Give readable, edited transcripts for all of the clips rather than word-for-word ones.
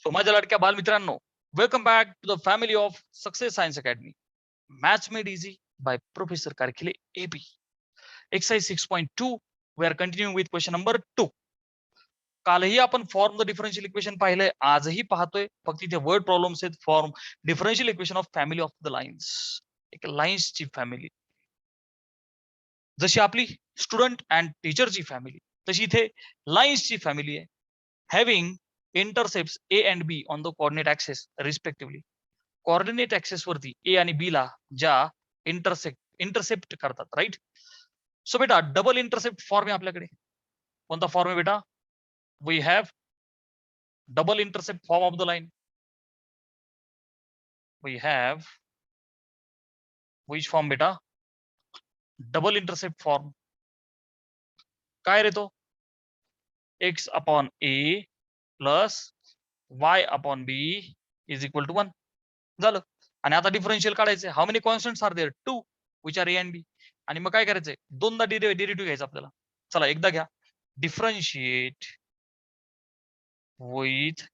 So माझ्या लाडक्या बालमित्रांनो, welcome back to the family of Success Science Academy. Maths made easy by professor Karkhile AB. Exercise 6.2. We are continuing with question number 2. कालही आपण form the differential equation पाहिलंय, आजही पाहतोय. फक्त इथे वर्ड प्रॉब्लेम्स आहेत. Form differential equation of family of the lines. एक लाईन्सची family, जशी आपली स्टुडंट अँड टीचरची फॅमिली, तशी इथे लाईन्सची फॅमिली आहे. Having intercepts A and B on the coordinate axis respectively. Coordinate axes वरती ए आणि बी ला ज्या इंटरसेप्ट करतात, राईट. सो बेटा डबल इंटरसेप्ट फॉर्म आहे आपल्याकडे. कोणता फॉर्म आहे बेटा? We have double intercept form of the line. We have which form बेटा? Double intercept form. काय रे तो? X upon a plus y upon b is equal to 1 झालं. आणि आता डिफरन्शियल काढायचे. How many constants are there? 2 which are a and b. आणि मग काय करायचंय? दोनदा डेरिव्हेटिव्ह घ्यायचा आपल्याला. चला एकदा घ्या. Differentiate with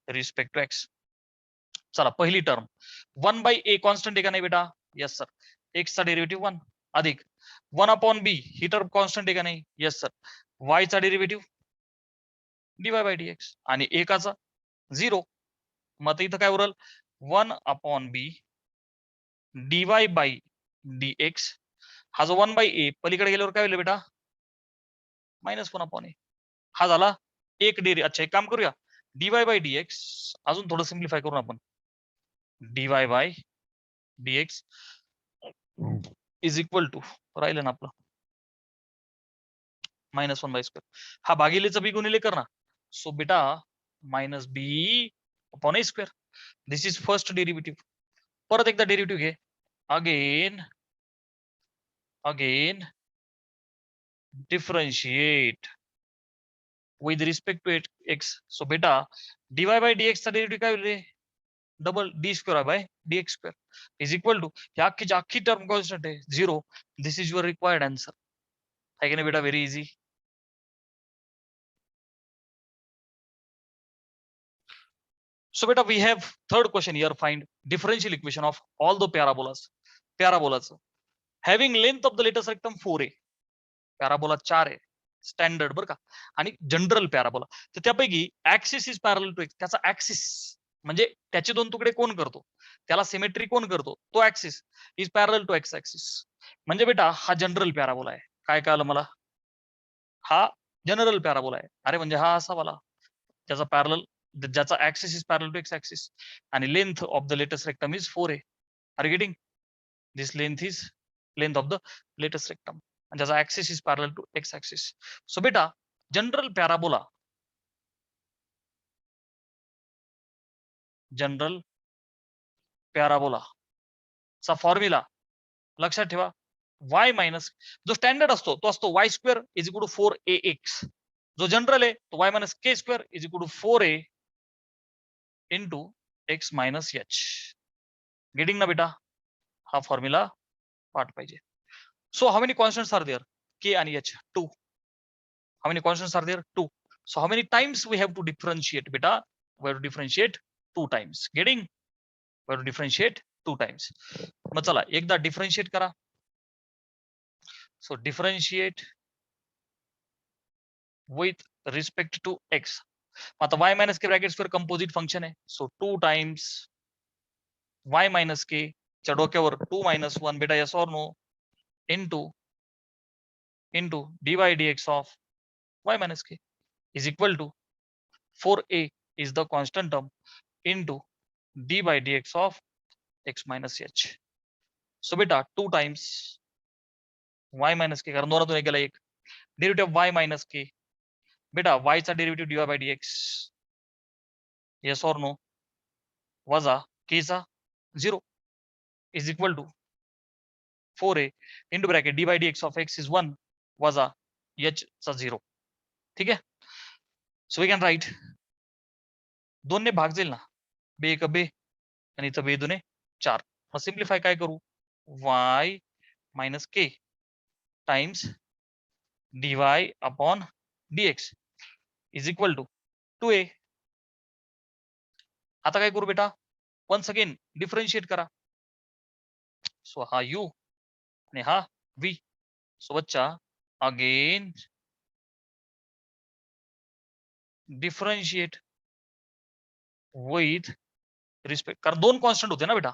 respect to X. चला पहिली टर्म 1 बाय ए कॉन्स्टंट आहे का नाही बेटा? Yes sir. एक्सचा डेरिव्हेटिव्ह 1 अधिक 1 अपॉन बी ही टर्म कॉन्स्टंट आहे का नाही? Yes sir. वायचा डेरिव्हेटिव्ह डीवाय बाय डीएक्स आणि एकाचा 0. मग इथं काय उरल? 1 upon b dy by dx. हा जो 1 बाय ए पलीकडे गेल्यावर काय होईल बेटा? -1 अपॉन ए. हा झाला एक डेरी. अच्छा एक काम करूया, डीवाय बाय डीएक्स अजून थोडं सिम्प्लिफाय करून आपण D Y by D X is equal to राहिलं ना आपलं -1 बाय स्क्वेअर. हा भागिलेचा बी गुणिले कर ना. सो बेटा minus B upon A square. This is first derivative. परत एकदा डेरिव्हेटिव्ह घे. Again differentiate with respect to x. So beta dy by dx चा डेरिव्हेटिव्ह काय होईल? Double D square by dx square is equal to ह्या अख्खी term constant आहे 0. This is your required answer. आहे की नाही बेटा? Very easy. So beta we have third question here. Find differential equation of all the parabolas. पॅराबोलाचं having length of the latest rectum 4a. Parabola 4 आहे standard बरं का. आणि general parabola. तर त्यापैकी axis is parallel to x. त्याचा axis म्हणजे त्याचे दोन तुकडे कोण करतो, त्याला सिमेट्री कोण करतो, तो axis is parallel to X axis. म्हणजे बेटा हा जनरल पॅराबोला आहे. काय कळलं मला? हा जनरल पॅराबोला आहे. अरे म्हणजे हा असा वाला ज्याचा पॅरल, ज्याचा axis is parallel to X axis आणि length of the latest rectum is 4a. Are you getting? This length is length of the latest rectum and ज्याचा axis is parallel to X axis. So बेटा general parabola चा formula लक्षात ठेवा. y minus जो standard असतो तो असतो y square is equal to 4ax. जो जनरल आहे तो y minus k square is equal to 4a into x minus h. Getting ना बेटा? हा फॉर्म्युला पाठ पाहिजे. So how many constants are there? K and H, 2. How many constants are there? 2. So how many times we have to differentiate, beta? We have to differentiate 2 times. Getting? We have to differentiate 2 times. मग चला एकदा differentiate करा. So differentiate with respect to x. आता y minus k bracket square composite function आहे. So 2 times y minus k च्या डोक्यावर 2 minus 1 बेटा yes or no into dy dx of y minus k is equal to 4a is the constant term into d by dx of x minus h. So beta 2 times y minus k, कारण दोनातून एक गेला एक, derivative y minus k. बेटा y चा derivative dy by dx yes or no वजा k चा 0 is equal to 4a into bracket d by dx of x is 1 वजा h चा 0. ठीक आहे. सो वी कॅन राईट, 2 ने भाग जाईल ना, बे एक बे आणि इथं बे दुने 4. मग सिम्प्लिफाय काय करू? y minus k times dy upon dx is equal to 2a. आता काय करू बेटा, वन्स अगेन डिफरन्शिएट करा. सो हा u आणि हा v. सो बच्चा अगेन डिफरन्शिएट विथ रिस्पेक्ट, कारण दोन कॉन्स्टंट होते ना बेटा.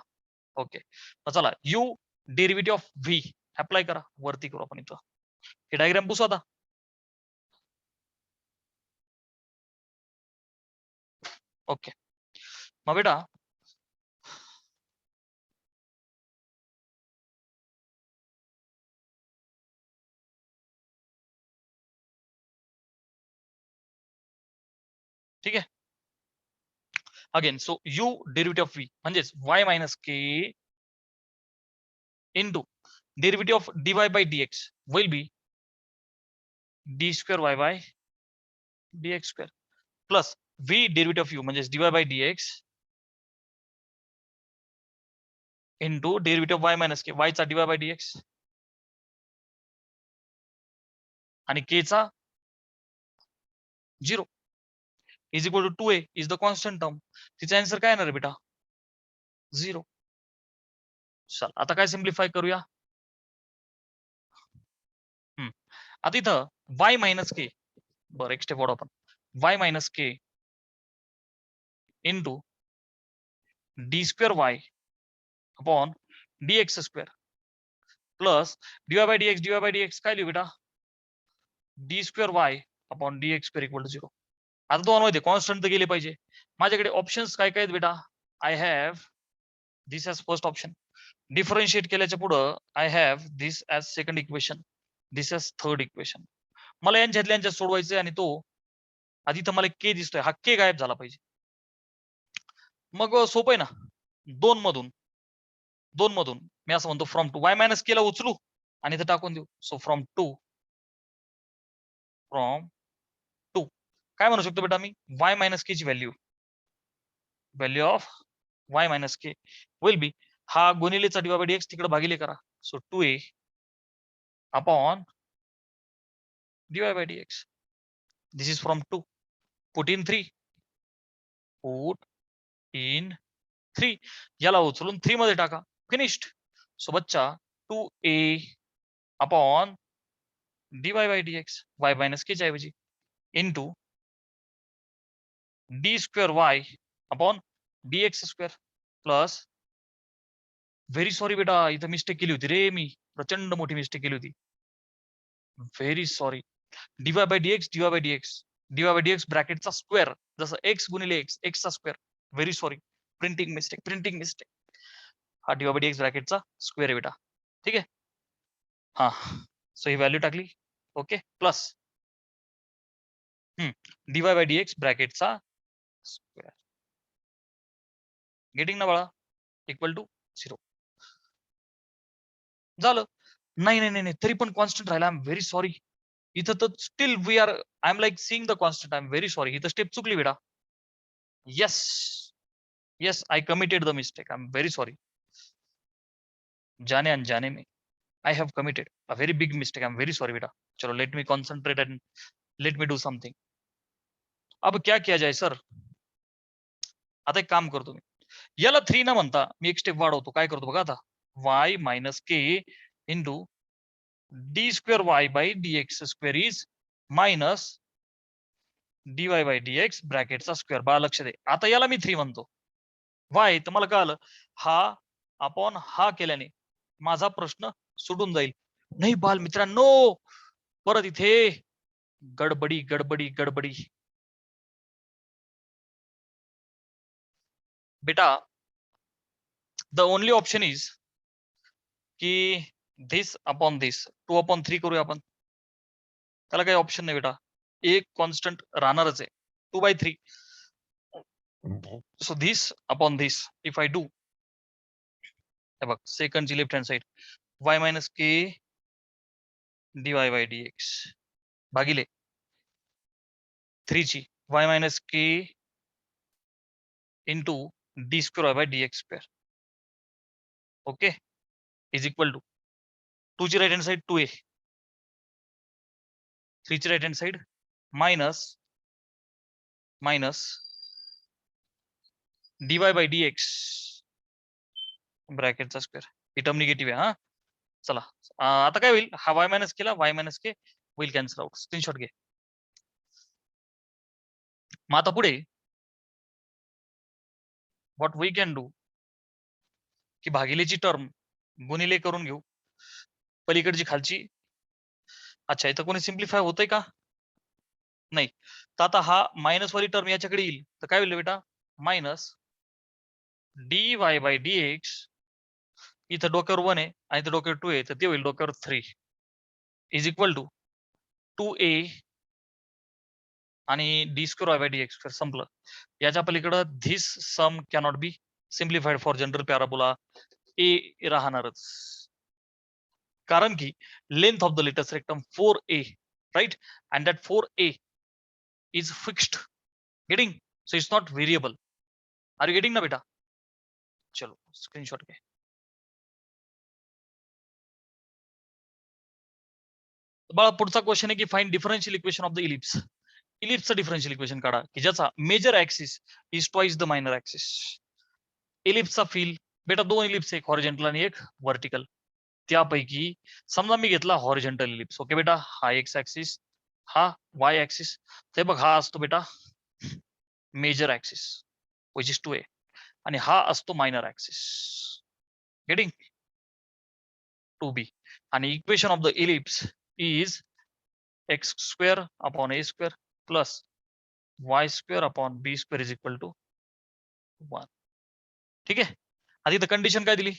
ओके, चला u derivative of v apply करा, वरती करू आपण इथं. हे डायग्राम पुसू आता. ओके, मग बेटा ठीक आहे. Again so u derivative of v म्हणजेच y minus k into derivative of dy by dx will be d square y by dx square plus v derivative of u म्हणजेच dy by dx into derivative of y minus k, y चा dy by dx आणि k चा 0 is equal to 2a is the constant term. तिचा answer काय येणार आहे बेटा, 0. चल आता काय सिम्प्लिफाय करूया. आता इथं y मायनस के, बरं एक स्टेप वाढव आपण, y मायनस के into D square Y upon dx square plus dy bye dx काय लिहू बेटा, D square Y upon dx square equal to 0. आता दोन मध्ये कॉन्स्टंट तर गेले पाहिजे. माझ्याकडे ऑप्शन्स काय काय आहेत बेटा, I have this as first option, differentiate केल्याच्या पुढं I have this as second equation, this as third equation. मला यांच्यात सोडवायचं आणि तो आधी तर मला के दिसतोय, हा के गायब झाला पाहिजे. मग सोपं आहे ना, दोन मधून मी असं म्हणतो फ्रॉम टू वाय मायनस केला उचलू आणि इथं टाकून देऊ. सो फ्रॉम टू काय म्हणू शकतो बेटा मी, वाय मायनस के ची value of Y minus K will be, हा गुणिलेचा डी बाय डीएक्स तिकडे भागिले करा. So 2a upon dy by dx. This is from 2. Put in 3. Put in 3. याला उचलून 3 मध्ये टाका. फिनिश्ड. सो बच्चा 2a upon dy by dx y minus के च्या ऐवजी into D square y upon dx square plus, very sorry बेटा इथं mistake केली होती रे मी, प्रचंड मोठी मिस्टेक केली होती, very sorry. dy by dx dy by dx ब्रॅकेटचा स्क्वेअर, जसं x गुणिले x चा square. Very sorry, printing mistake. हा dy by dx ब्रॅकेटचा स्क्वेअर आहे बेटा, ठीक आहे. हा सो ही व्हॅल्यू टाकली. Okay, plus dy by dx ब्रॅकेटचा स्क्वेअर, गेटिंग ना बाळा, इक्वल टू 0 झालं. नाही तरी पण कॉन्स्टंट राहिला. I am very sorry. इथं तर still we are, I am like seeing the constant. I am very sorry, इथं स्टेप चुकली बेटा. Yes I committed the mistake. I am very sorry. जाने अनजाने में I have committed a very big mistake. I am very sorry बेटा. चलो let me concentrate and let me do something. अब क्या किया जाए सर, आता एक काम करतो मी, याला 3 न म्हणता मी एक स्टेप वाढवतो. काय करतो बघा आता, y minus K into D square y by dx square is minus dy bye dx ब्रॅकेटचा स्क्वेअर. बा लक्ष दे, आता याला मी 3 म्हणतो. वाय तुम्हाला कळालं, हा अपॉन हा केल्याने माझा प्रश्न सुटून जाईल. नाही बाल मित्रांनो, परत इथे गडबडी बेटा. द ओनली ऑप्शन इज की धिस अपॉन धिस 2/3 करूया आपण. त्याला काही ऑप्शन नाही बेटा, एक कॉन्स्टंट राहणारच आहे 2/3. So this upon this if I do, हे बघ सेकंडची left hand side y minus k dy bye dx भागिले 3 ची y minus K into D square by dx square. Okay, is equal to 2 ची राईट हँड साइड 2a, 3 ची right hand side minus dy bye dx ब्रॅकेटचा square, ही term negative आहे. हा चला आता काय होईल, हा y मायनस केला, y मायनस के होईल कॅन्सल आउट. स्क्रीनशॉट घे. मग आता पुढे व्हॉट वी कॅन डू, की भागिलेची टर्म गुणिले करून घेऊ पलीकडची खालची. अच्छा, इथं कोणी सिम्प्लिफाय होतंय का? नाही. तर आता हा मायनस वाली टर्म याच्याकडे येईल, तर काय होईल बेटा, मायनस dy बाय dx, इथं डोक्यावर 1 आहे आणि इथं डोक्यावर 2 आहे, तर ते होईल डोक्यावर 3 इज इक्वल टू 2a आणि d square y by d x square. संपलं. याच्या पलीकडं this sum cannot be simplified for general parabola. A राहणारच, कारण की length of the latest rectum 4a, right, and that 4a is fixed. Getting? So it's not variable. Are you getting ना बेटा? चलो screenshot घे. बाळा पुढचा क्वेश्चन आहे की find differential equation of the ellipse. इलिप्सचं डिफरन्शियल इक्वेशन काढा की ज्याचा major axis is twice the minor axis. इलिप्सचा फील बेटा, दोन इलिप्स, एक हॉरिझॉन्टल आणि एक व्हर्टिकल. त्यापैकी समजा मी घेतला हॉरिझॉन्टल इलिप्स. ओके बेटा, हा एक्स ऍक्सिस, हा वाय ऍक्सिस. ते बघ, हा असतो बेटा major axis which is 2a, आणि हा असतो मायनर ऍक्सिस. गेटिंग? 2b. आणि equation of the ellipse is X square upon A square plus Y square upon B square is equal to 1. ठीक आहे. आता इथं कंडिशन काय दिली,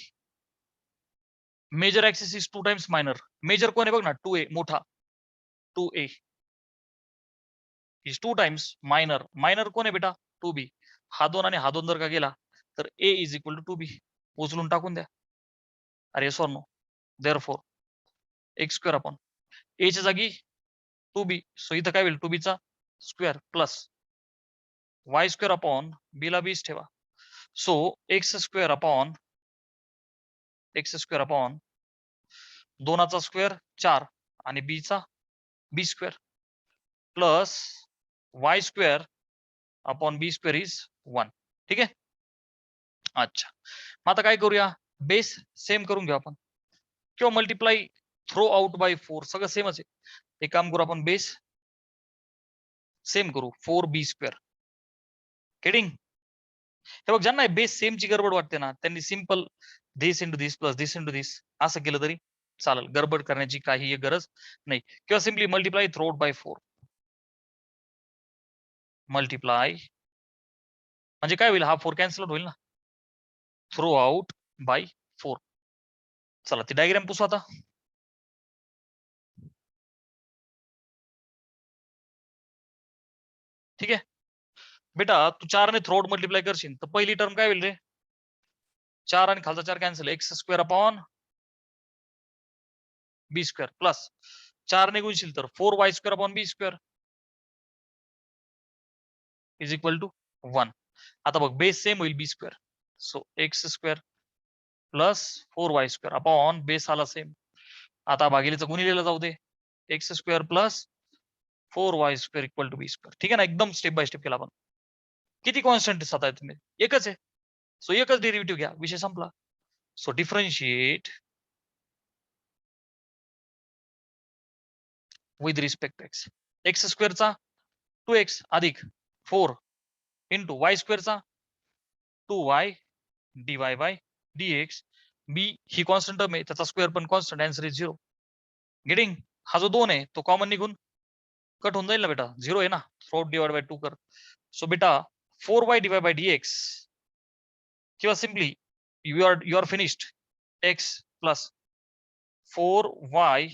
major axis is 2 times minor. Major कोण आहे बघ ना, 2a मोठा, 2a is 2 times minor. Minor कोण आहे बेटा, 2b. हा 2 आणि हा 2 जर का गेला तर a is equal to 2b. उचलून टाकून द्या. अरे sorry no, therefore X square upon a च्या जागी 2b, सो इथं काय होईल, 2b चा square plus Y square upon b ला बीच ठेवा. सो एक्स स्क्वेअर अपॉन 2चा स्क्वेअर 4 आणि b चा b square plus Y square upon B square is 1. ठीक आहे. अच्छा, मग आता काय करूया, बेस सेम करून घेऊ आपण, किंवा मल्टिप्लाई थ्रो आउट बाय 4, सगळं सेमच आहे. एक काम करू आपण, बेस सेम करू, 4b स्क्वेअर. गेटिंग? हे बघ, ज्यांना बेस सेमची गडबड वाटते ना, त्यांनी simple this into this plus this into this असं केलं तरी चालेल. गडबड करण्याची काही गरज नाही. किंवा simply multiply throughout by 4. Multiply म्हणजे काय होईल, हा 4 कॅन्सल होईल ना, थ्रो आउट बाय 4. चला ती डायग्राम पुसू आता. ठीक आहे बेटा, तू 4 ने थ्रो आउट मल्टिप्लाय करशील तर पहिली टर्म काय होईल रे, 4 आणि खालचा 4 कॅन्सल, एक्स स्क्वेअर अपॉन बी स्क्वेअर प्लस 4 ने गुणशील तर 4y square upon B square is equal to 1. आता बघ, बेस सेम होईल b square, so x square plus 4y square upon base आला सेम. आता भागिलेचं गुणिलेलं जाऊ दे, x square plus 4y square equal to b square. ठीक आहे ना, एकदम स्टेप बाय स्टेप केला आपण. किती कॉन्स्टंट आहे तुम्ही, एकच आहे, सो एकच डेरिव्हेटिव्ह घ्या, विषय संपला. So differentiate with respect x. एक्स स्क्वेअरचा 2x अधिक 4 इंटू वाय स्क्वेअरचा 2y dy bye dx. B ही कॉन्स्टंट टर्म आहे, त्याचा स्क्वेअर पण कॉन्स्टंट, आन्सर इज 0. गेटिंग? हा जो 2 आहे तो कॉमन निघून कट होऊन जाईल ना बेटा, 0 आहे ना, 4 डिवाइड बाय 2 कर. सो बेटा 4y डिवाइड बाय dx, किंवा simply you are finished, x plus 4y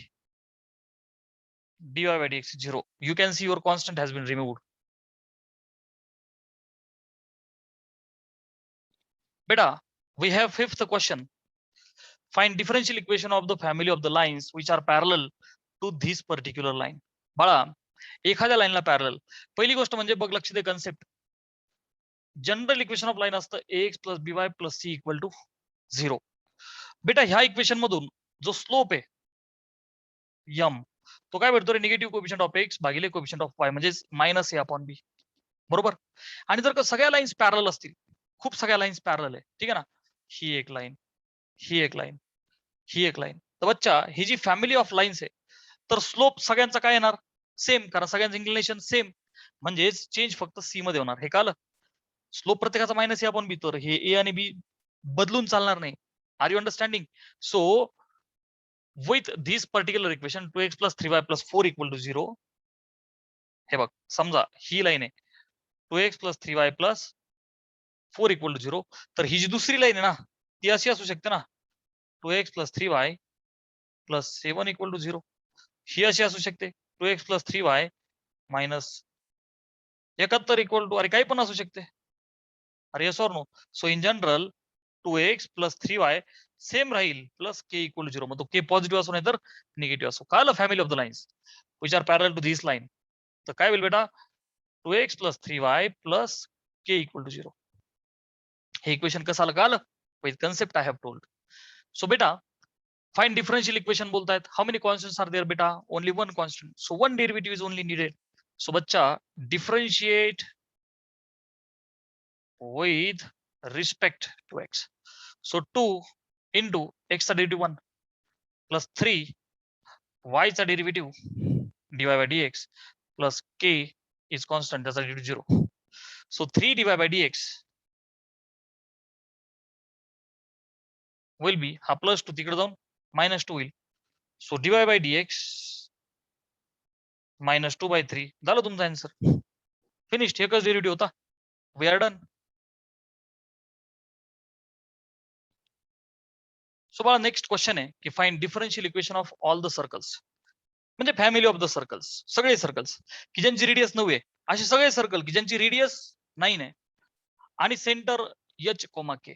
dy by dx 0. You can see your constant has been removed. Beta, we have fifth question. Find differential equation of the family of the lines which are parallel to this particular line. बाळा, एखाद्या लाईनला parallel, पहिली गोष्ट म्हणजे बघ, लक्ष दे concept. General equation of line असतं ax plus by plus c equal to 0. बेटा ह्या इक्वेशन मधून जो स्लोप आहे यम, तो काय भेटतो रे, निगेटिव्ह कोएफिशियंट ऑफ एक्स भागिले कोएफिशियंट ऑफ वाय, म्हणजे मायनस ए अपॉन बी. बरोबर. आणि जर का सगळ्या लाईन्स पॅरलल असतील, खूप सगळ्या लाईन्स पॅरलल आहे, ठीक आहे ना. ही एक लाईन, ही एक लाईन, ही एक लाईन. तर बच्चा ही जी फॅमिली ऑफ लाईन्स आहे, तर स्लोप सगळ्यांचा काय येणार? सेम, कारण सगळ्यांचं इन्क्लिनेशन सेम, म्हणजेच चेंज फक्त सी मध्ये होणार. हे कळलं? स्लोप प्रत्येकाचा मायनस ए अपॉन बी, तर हे ए आणि बी बदलून चालणार नाही. Are you understanding? So with this particular equation 2x + 3y + 4 = 0. हे बघ, समजा ही लाईन आहे 2x + 3y + 4 = 0, तर ही जी दुसरी लाईन आहे ना, ती अशी असू शकते ना, 2x + 3y + 7 = 0. ही अशी असू शकते 2x + 3y - 71 = अरे काही पण असू शकते. अरे yes or no? So in general 2x + 3y same राहील प्लस k = 0. मग तो k पॉझिटिव्ह असो नाही तर निगेटिव्ह असो. कळलं? Family of the lines which are पॅरल टू दिस लाईन. तर काय होईल बेटा? 2x + 3y + k = 0. हे इक्वेशन कसं आलं? कळलं? With concept I have told. So बेटा फाइंड डिफरेंशियल इक्वेशन बोलतायत. How many constants are there बेटा? Only one constant. So one derivative is only needed. So बच्चा differentiate with respect to x. So 2 into x चा derivative 1 plus 3 y चा derivative dy by dx plus k is constant, त्याचा derivative 0. So 3 dy by dx will be हा plus 2 तिकडे जाऊन -2 होईल. So dy by dx -2/3 झालं तुमचा answer. Finished. एकच डेरिव्हेटिव्ह होता. We are done. सो मला नेक्स्ट क्वेश्चन आहे की find differential equation of all the circles. म्हणजे फॅमिली ऑफ द सर्कल्स, सगळे सर्कल्स की ज्यांची रेडियस 9 आहे, असे सगळे सर्कल की ज्यांची रेडियस 9 आहे आणि सेंटर एच कोमा के,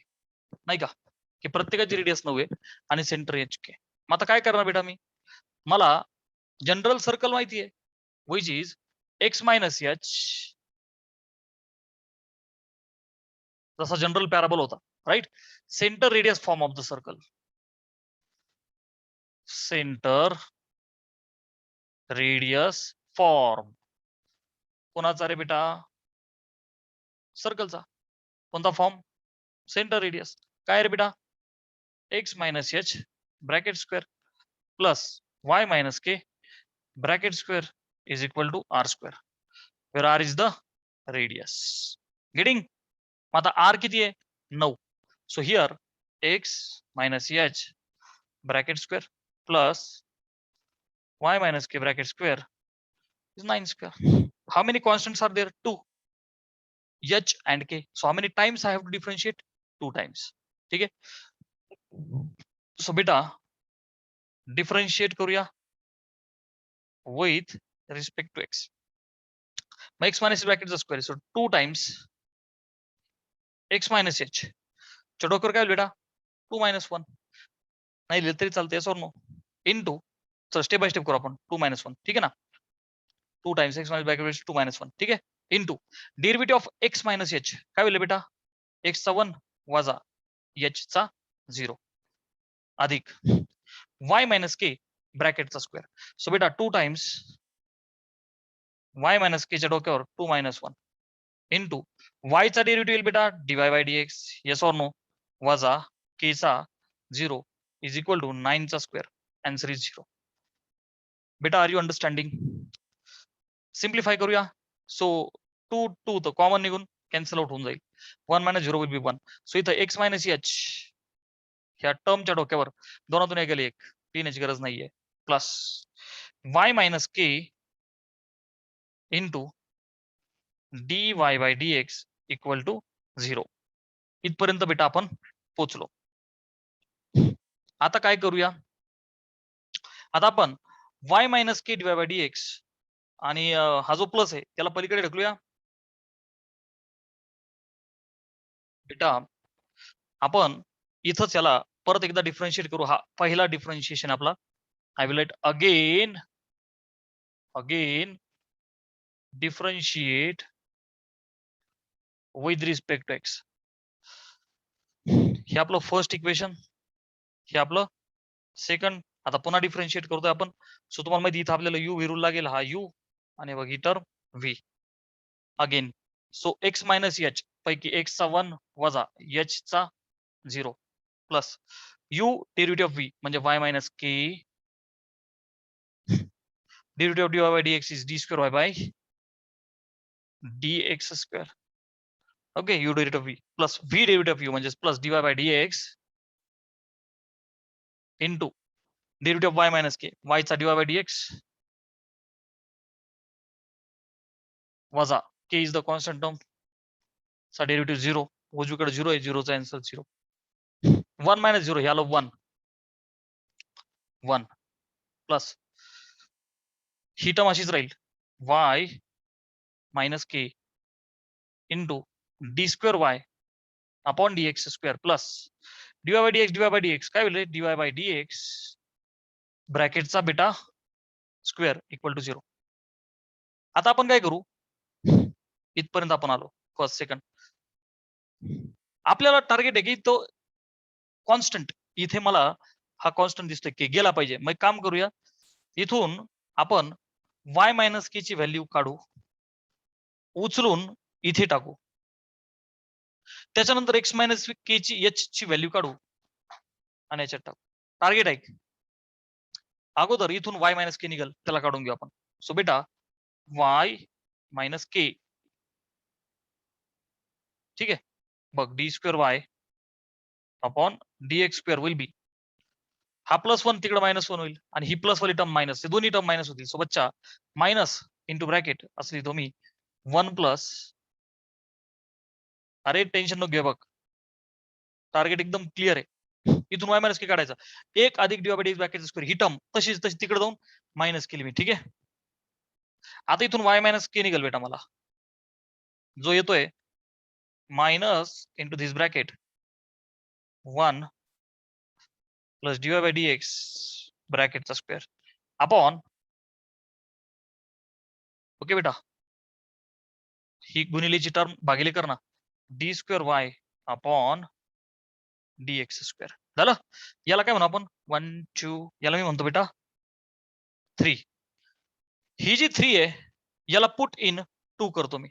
नाही का, की प्रत्येकाची रेडियस 9 आहे आणि सेंटर एच के. मग आता काय करणार बेटा मी? मला जनरल सर्कल माहिती आहे, which is X minus H, जसा जनरल पॅराबोल होता, right. Centre radius form of the circle, centre radius form कोणाचा रे बेटा? सर्कलचा. कोणता फॉर्म? Centre radius. काय रे बेटा? X minus H bracket square plus Y minus K bracket square is equal to R square, where R is the radius. Getting? आता R किती आहे? 9. So here X minus H bracket square plus Y minus K bracket square is 9 square. How many constants are there? 2. h and k. So how many times I have to differentiate? 2 times. ठीक है. So बेटा differentiate करूया with respect to x. मग x minus ब्रॅकेटचा square, so 2 times x minus h. च्या डोक्यावर काय होईल बेटा? 2 - 1. नाही लिहिलं तरी चालते, yes or no? इनटू, चल स्टेप बाय स्टेप करू आपण. 2 - 1, ठीक आहे ना. 2 times x minus ब्रॅकेट 2 - 1, ठीक आहे. Into derivative of x minus h काय होईल बेटा? x चा 1 वजा h चा 0 अधिक y minus k ब्रॅकेटचा स्क्वेअर. सो बेटा 2 times y minus k च्या डोक्यावर 2 - 1 इनटू y चा डेरिव्हेटिव्ह येईल बेटा dy by dx, yes or no, वजा k चा 0 इज इक्वल टू 9 चा स्क्वेअर. Answer is 0. बेटा आर यू अंडरस्टँडिंग? सिम्प्लिफाय करूया. सो 2 2 तर कॉमन निघून कॅन्सल आउट होऊन जाईल. 1 - 0 विल बी 1. सो इथं x मायनस एच ह्या टर्मच्या डोक्यावर दोनातून एक गेले 1, लिहिण्याची गरज नाहीये, plus y minus K into dy by dx equal to 0. इथपर्यंत बेटा आपण पोचलो. आता काय करूया? आता आपण y minus k dy by dx आणि हा जो प्लस आहे त्याला पलीकडे ढकलूया. बेटा आपण इथंच याला परत एकदा डिफरन्शिएट करू. हा पहिला डिफरन्शिएशन आपला. I will write again differentiate with respect to x. हे आपलं फर्स्ट इक्वेशन, हे आपलं सेकंड. आता पुन्हा डिफरन्शिएट करतोय आपण. सो तुम्हाला माहिती इथं आपल्याला u विरुल लागेल, हा u आणि बघ ही term v again. So x minus h पैकी x चा 1 वजा h चा 0 प्लस u डेरिव्हेटिव्ह v म्हणजे y minus k derivative dy by dx is d square y by dx square. Okay u derivative v plus v derivative u म्हणजे plus dy by dx into derivative y minus k y चा dy by dx वजा k is the constant term चा derivative 0 उजवीकडे 0 आहे 0 चा answer 0 1 minus 0 ह्याला 1 1 plus ही term अशीच राहील y minus k into D square Y upon dx square plus dy by dx काय होईल dy by dx ब्रॅकेटचा बेटा स्क्वेअर इक्वल टू 0. आता आपण काय करू इथपर्यंत आपण आलो फर्स्ट सेकंड आपल्याला टार्गेट आहे की तो कॉन्स्टंट इथे मला हा कॉन्स्टंट दिसतोय की गेला पाहिजे मग काम करूया इथून आपण y मायनस के ची व्हॅल्यू काढू उचलून इथे टाकू त्याच्यानंतर x मायनस के ची h ची व्हॅल्यू काढू आणि याच्यात टाकू टार्गेट आहे अगोदर इथून y मायनस के निघल त्याला काढून घेऊ आपण सो बेटा y मायनस के ठीक आहे बघ d square Y upon d x square will be हा +1 तिकडे -1 होईल आणि ही प्लस वाली टर्म मायनस हे दोन्ही टर्म मायनस होतील सो बच्चा मायनस इंटू ब्रॅकेट असं लिहितो मी 1 प्लस अरे टेन्शन नको घे बघ टार्गेट एकदम क्लिअर आहे इथून y मायनस के काढायचा 1 अधिक dy bye dx bracket square ही टर्म तशीच तशी तिकडे जाऊन मायनस केली मी ठीक आहे आता इथून y मायनस के निघेल बेटा मला जो येतोय minus into this bracket 1 plus dy bye dx ब्रॅकेटचा स्क्वेअर अपॉन ओके बेटा ही गुणिलेची टर्म भागिले कर ना d square Y upon d x square झालं याला काय म्हणू आपण 1 2 याला मी म्हणतो बेटा 3 ही जी 3 आहे याला पुट इन 2 करतो me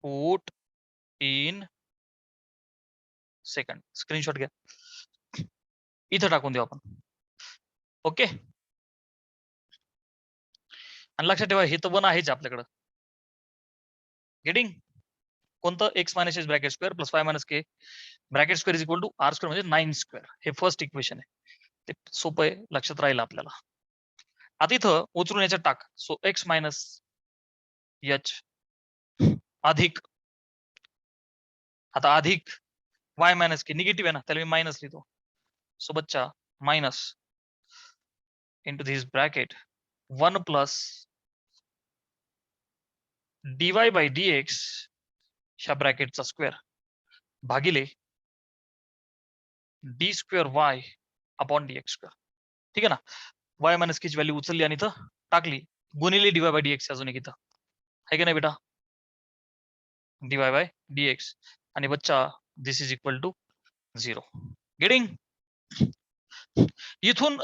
put in second screenshot घ्या इथं टाकून देऊ आपण ओके आणि लक्षात ठेवा हे तर 1 आहेच आपल्याकडं गेटिंग कोणतं x minus H bracket square plus Y minus K bracket square is equal to R square म्हणजे 9 स्क्वेअर हे फर्स्ट इक्वेशन आहे ते सोपं आहे लक्षात राहील आपल्याला आता इथं उचलून याच्यात टाक सो एक्स मायनस एच अधिक आता अधिक वाय मायनस के निगेटिव्ह आहे ना त्याला मी मायनस लिहितो सो बच्चा minus into this bracket 1 plus dy bye dx ह्या ब्रॅकेटचा स्क्वेअर भागिले d square Y upon d x square ठीक आहे ना वाय मायनस के ची व्हॅल्यू उचलली आणि इथं टाकली गुणिले dy बाय dx अजून एक इथं आहे की नाही बेटा dy बाय dx आणि बच्चा this is equal to 0 getting इथून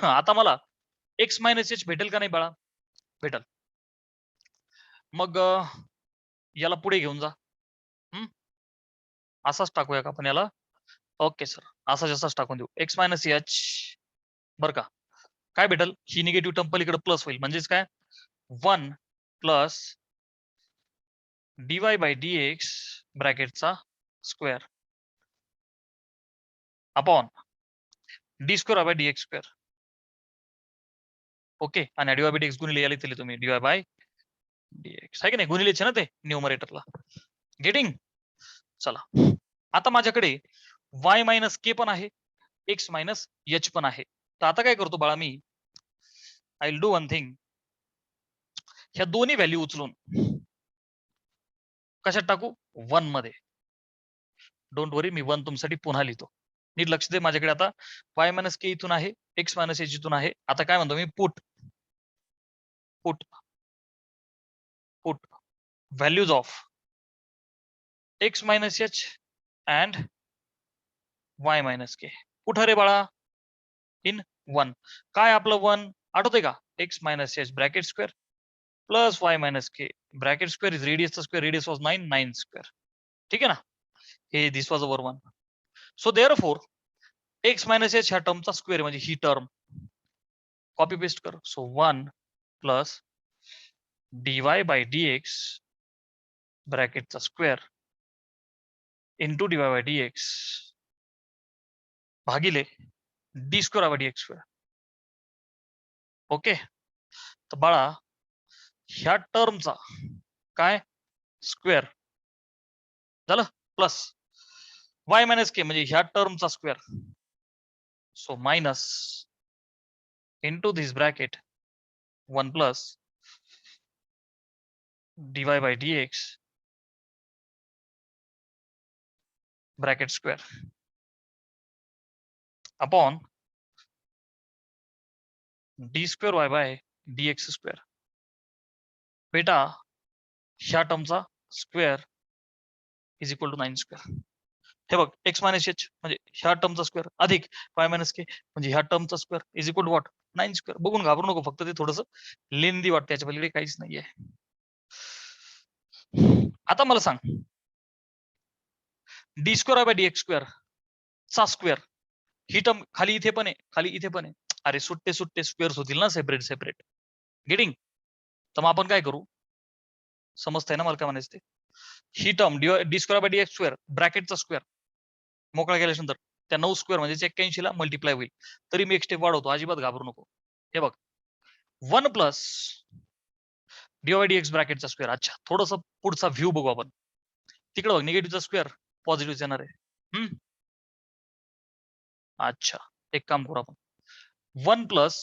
आता मला x मायनस एच भेटेल का नाही बाळा भेटेल मग याला पुढे घेऊन जा असाच टाकूया का आपण याला ओके सर असा जसाच टाकून देऊ एक्स मायनस एच बर का काय भेटल ही निगेटिव्ह टर्म पलीकडे प्लस होईल म्हणजेच काय 1 प्लस dy बाय dx ब्रॅकेटचा square upon d square by dx square okay आणि dy बाय dx गुणिले याला इथे लिहितो मी dy बाय dx आहे की नाही गुणिलेचे ना ते न्यूमरेटरला गेटिंग चला आता माझ्याकडे y मायनस के पण आहे एक्स मायनस एच पण आहे तर आता काय करतो बाळा मी I will do one thing ह्या दोन्ही व्हॅल्यू उचलून कशात टाकू 1 मध्ये डोंट वरी मी 1 तुमच्यासाठी पुन्हा लिहितो नीट लक्ष दे माझ्याकडे आता y मायनस के इथून आहे एक्स मायनस एच इथून आहे आता काय म्हणतो me put put put values of x minus H and Y minus के कुठं रे बाळा इन 1 काय आपलं 1 आठवतंय का x minus H bracket square plus Y minus K bracket square is रेडियसचा स्क्वेअर, रेडियस वॉज 9 स्क्वेअर. ठीक आहे ना, हे this was over 1. So therefore x minus h ह्या टर्मचा स्क्वेअर म्हणजे ही टर्म कॉपी पेस्ट कर. So 1 plus dy bye dx ब्रॅकेटचा square into dy bye dx भागिले d square by dx square. Okay, तर बाळा ह्या टर्मचा काय स्क्वेअर झालं प्लस वाय मायनस के म्हणजे ह्या टर्मचा square. So minus into this bracket 1 plus dy bye dx bracket square upon d square y by dx square. बेटा ह्या टर्मचा square is equal to 9 square. हे बघ एक्स मायनस एच म्हणजे ह्या टर्मचा स्क्वेअर अधिक वाय मायनस के म्हणजे ह्या टर्मचा square is equal to what 9 square. बघून घाबरू नको, फक्त ते थोडंसं लेंदी वाटतं, त्याच्या पलीकडे काहीच नाहीये. आता मला सांग d square by dx square चा स्क्वेअर ही टर्म खाली इथे पण आहे, खाली इथे पण आहे. अरे सुट्टे सुट्टे स्क्वेअर्स होतील ना सेपरेट सेपरेट. गेटिंग? तर मग आपण काय करू, समजतंय ना मला काय म्हणायचं ते. ही term d square by dx square ब्रॅकेटचा स्क्वेअर मोकळा केल्यानंतर त्या 9 स्क्वेअर म्हणजे 81 ला मल्टिप्लाय होईल. तरी मी एक स्टेप वाढवतो, अजिबात घाबरू नको. हे बघ 1 प्लस डी बाय डीएक्स ब्रॅकेटचा स्क्वेअर. अच्छा, थोडस पुढचा व्ह्यू बघू आपण. तिकडे बघ निगेटिव्हचा स्क्वेअर पॉझिटिव्ह येणार आहे. अच्छा, एक काम करू आपण 1 प्लस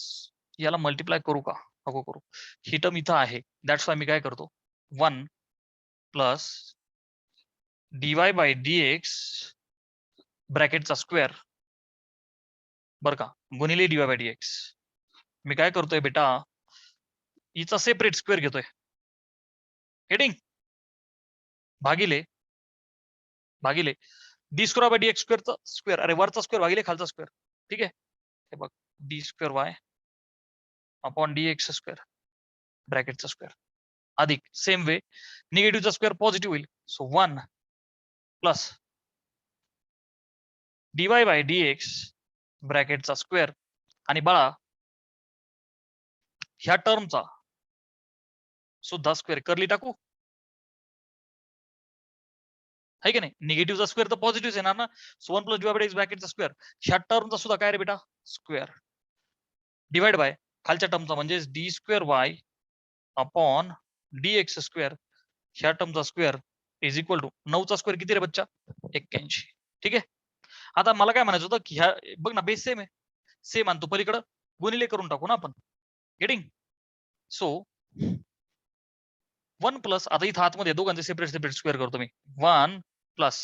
याला मल्टिप्लाय करू का नको करू, ही टर्म इथं आहे, दॅट्स वाय मी काय करतो 1 प्लस dy बाय dx ब्रॅकेटचा स्क्वेअर बर का गुणिले dy बाय dx. मी काय करतोय बेटा, हिचा सेपरेट स्क्वेअर घेतोय. गेटिंग? भागिले भागिले डी स्क्वेअर बाय डीएक्स स्क्वेअरचा स्क्वेअर, अरे वरचा स्क्वेअर भागिले खालचा स्क्वेअर. ठीक आहे, हे बघ d square Y upon dx square ब्रॅकेटचा स्क्वेअर अधिक सेम वे निगेटिव्हचा स्क्वेअर पॉझिटिव्ह होईल. So 1 plus dy bye dx ब्रॅकेटचा स्क्वेअर आणि बाळा ह्या टर्मचा सुद्धा स्क्वेअर करली टाकू, आहे की नाही. निगेटिव्हचा स्क्वेअर तर पॉझिटिव्ह येणार ना. So 1 plus dy bye dx ब्रॅकेटचा स्क्वेअर ह्या टर्मचा सुद्धा काय रे बेटा स्क्वेअर डिवाइड बाय खालच्या टर्मचा म्हणजे D square Y upon dx square ह्या टर्मचा स्क्वेअर इज इक्वल टू 9 चा स्क्वेअर किती रे बच्चा 81. ठीक आहे, आता मला काय म्हणायचं होतं की ह्या बघ ना बेस सेम आहे, सेम आणतो पलीकडं गुणिले करून टाकू ना आपण. गेटिंग? सो 1 प्लस आता इथं आतमध्ये दोघांचे सेपरेट सेपरेट स्क्वेअर करतो मी. 1 प्लस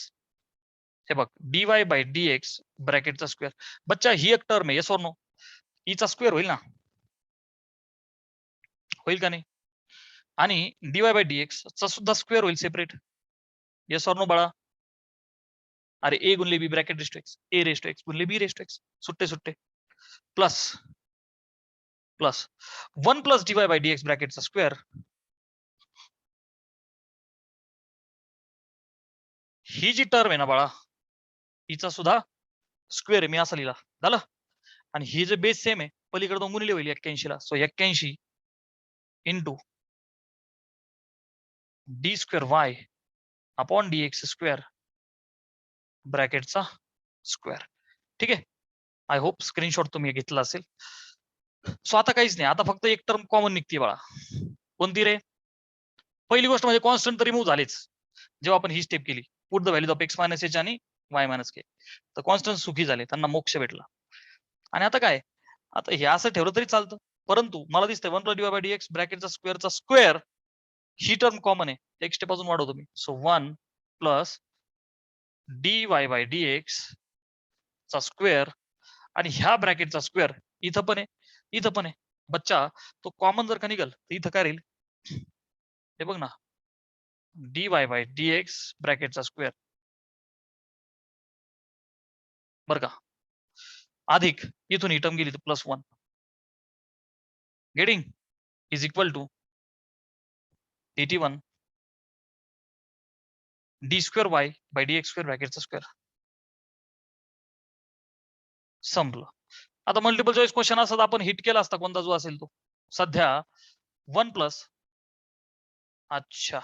हे बघ dy बाय dx ब्रॅकेटचा स्क्वेअर. बच्चा ही एक टर्म आहे, येस ऑर नो? चा स्क्वेअर होईल ना, होईल का नाही? आणि dy बाय dx चा सुद्धा स्क्वेअर होईल सेपरेट, येस ऑर नो बाळा? अरे ए गुणले b bracket raised x, a raised x गुणले बी रेस्ट एक्स, सुट्टे सुट्टे plus plus 1 plus dy bye dx ब्रॅकेटचा स्क्वेअर ही जी टर्म आहे ना बाळा हिचा सुद्धा स्क्वेअर आहे, मी असा लिहिला झालं. आणि ही जे बेस सेम आहे पलीकडे दोन गुणिले होईल 81 ला. So 81 into D square Y upon dx square ब्रॅकेटचा स्क्वेअर. ठीक आहे, आय होप स्क्रीनशॉट तुम्ही घेतला असेल. सो आता काहीच नाही, आता फक्त एक टर्म कॉमन निघते बाळा. कोणती रे? पहिली गोष्ट म्हणजे कॉन्स्टंट तर रिमूव्ह झालेच जेव्हा आपण ही स्टेप केली. Put the values of x minus H आणि वाय मायनस के, तर कॉन्स्टंट सुखी झाले, त्यांना मोक्ष भेटला. आणि आता काय, आता हे असं ठेवलं तरी चालतं, परंतु मला दिसतंय 1 प्लस dy बाय dx ब्रॅकेटचा स्क्वेअरचा स्क्वेअर ही टर्म कॉमन आहे, एक स्टेप अजून वाढवतो मी. So 1 plus dy bye dx चा स्क्वेअर आणि ह्या ब्रॅकेटचा स्क्वेअर इथं पण आहे, इथं पण आहे. बच्चा तो कॉमन जर का निघल तर इथं काय राहील, हे बघ ना dy बाय dx ब्रॅकेटचा स्क्वेअर बर का अधिक इथून ही टर्म गेली तर +1. Getting? Is equal to 81 d square y by dx square ब्रॅकेटचा स्क्वेअर. संपलं. आता मल्टिपल चॉईस क्वेश्चन असतात, आपण हिट केला असता कोणता जो असेल तो. सध्या 1 प्लस. अच्छा,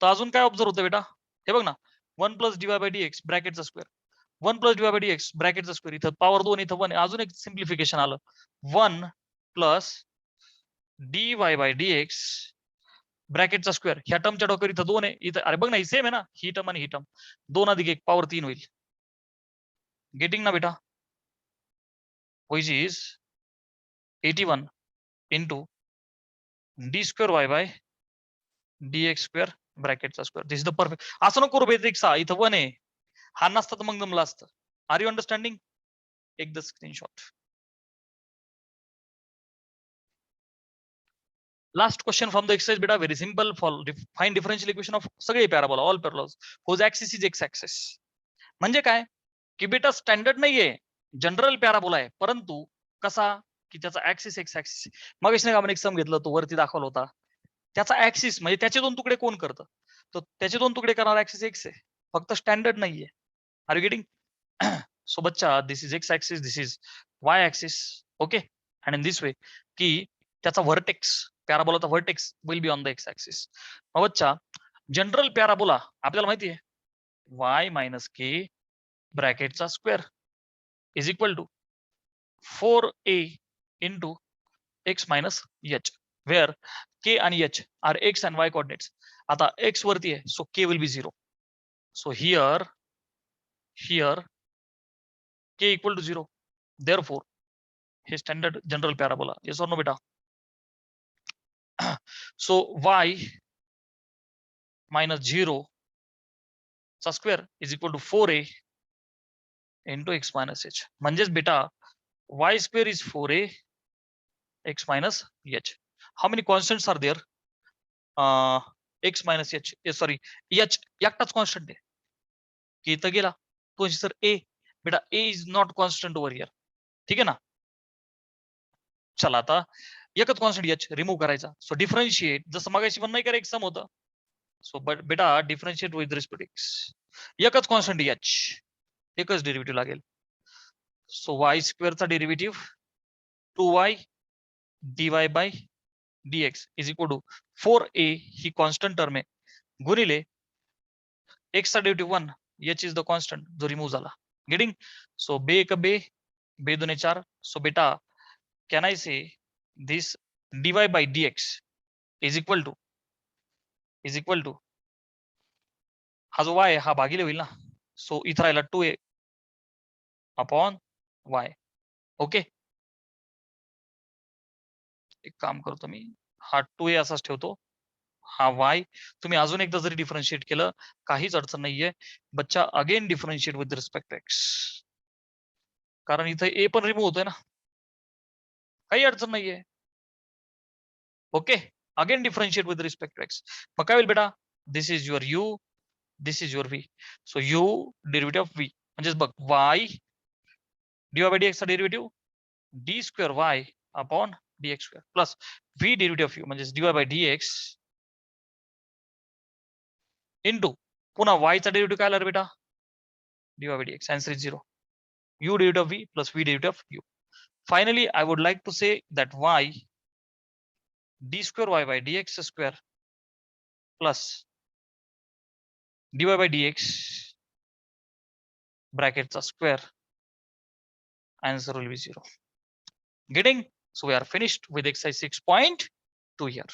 तर अजून काय ऑब्झर्व होतं बेटा, हे बघ ना, 1 प्लस dy बाय dx ब्रॅकेटचा square, 1 plus dy bye dx ब्रॅकेटचा स्क्वेअर, इथं पॉवर 2 इथं 1 अजून एक सिम्प्लिफिकेशन आलं, 1 प्लस dy बाय dx ब्रॅकेटचा स्क्वेअर. ह्या टर्मच्या डोक्यावर इथं 2 आहे, इथं अरे बघ ना, सेम आहे ना, ही टर्म आणि ही टर्म, 2 अधिक 1 पॉवर 3 होईल. गेटिंग ना बेटा, which is 81 into d square y by dx square ब्रॅकेटचा square. This is the perfect. असं नको करू बेसिक सा, इथं 1 आहे, हा नसता तर मग जमलं असतं. Are you understanding? Take the screenshot. Last question from the exercise बेटा, very simple. Find differential equation of सगळे parabola, all parabolas whose axis is x axis. म्हणजे काय की बेटा स्टँडर्ड नाहीये, जनरल पॅराबोला आहे, परंतु कसा की त्याचा ऍक्सिस एक्स ऍक्सिस. मग आपण एक सम घेतलं, तो वरती दाखवला होता, त्याचा ऍक्सिस म्हणजे त्याचे 2 तुकडे कोण करतं, तर त्याचे 2 तुकडे करणार ऍक्सिस एक्स आहे, फक्त स्टँडर्ड नाहीये. R you getting? सो बच्चा, this is x axis, this is y axis. Okay, and in this way की त्याचा व्हर्टेक्स, पॅराबोलाचा vertex will be on the x axis. मग बच्चा, जनरल पॅराबोला आपल्याला माहिती आहे, वाय मायनस के ब्रॅकेटचा square is equal to 4a into x minus h, where k आणि h are x and y coordinates. आता x वरती आहे, so k will be 0. So here k equal to 0. Therefore, हे standard general parabola. Yes or no बेटा? So y minus 0 चा square is equal to 4a into x minus h. म्हणजेच बेटा y square is 4a x minus h. How many constants are there? X minus h, sorry, h एकटाच constant आहे की इथं गेला तो सर a. बेटा a is not constant over here, ठीक आहे ना. चला आता एकच कॉन्स्टंट h रिमूव्ह करायचा, सो डिफरन्शिएट, जसं मगाशी पण नाही का एक सम होतं. सो बट बेटा डिफरन्शिएट विथ रिस्पेक्ट x, एकच कॉन्स्टंट h, एकच डेरिव्हेटिव्ह लागेल. सो y स्क्वेअरचा derivative 2y dy bye dx is equal to 4a, ही कॉन्स्टंट टर्म आहे, गुणिले x चा derivative 1, h is the constant जो रिमूव्ह झाला. गेटिंग? सो बे एक बे, बे दोने 4. सो बेटा can I say this dy bye dx is equal to हा जो y हा भागिले होईल ना, सो इथं राहिला 2a अपॉन y. ओके, एक काम करतो मी, हा 2a असाच ठेवतो, हा y तुम्ही अजून एकदा जरी डिफरन्शिएट केलं काहीच अडचण नाहीये बच्चा. Again differentiate with respect x, कारण इथं a पण रिमूव्ह होतोय ना, काही अडचण नाहीये. Okay, again differentiate with respect to x. मग काय होईल बेटा, this is your u, this is your v. So u derivative of v म्हणजेच बघ y dy बाय dx चा derivative d square y upon dx square plus v derivative of u म्हणजेच dy bye dx into पुन्हा y चा derivative काय आला रे बेटा, dy bye dx. Answer is 0. u derivative of v plus v derivative of u. Finally, I would like to say that y d square y by dx square plus dy by dx brackets square, answer will be 0. Getting? So we are finished with exercise 6.2 here.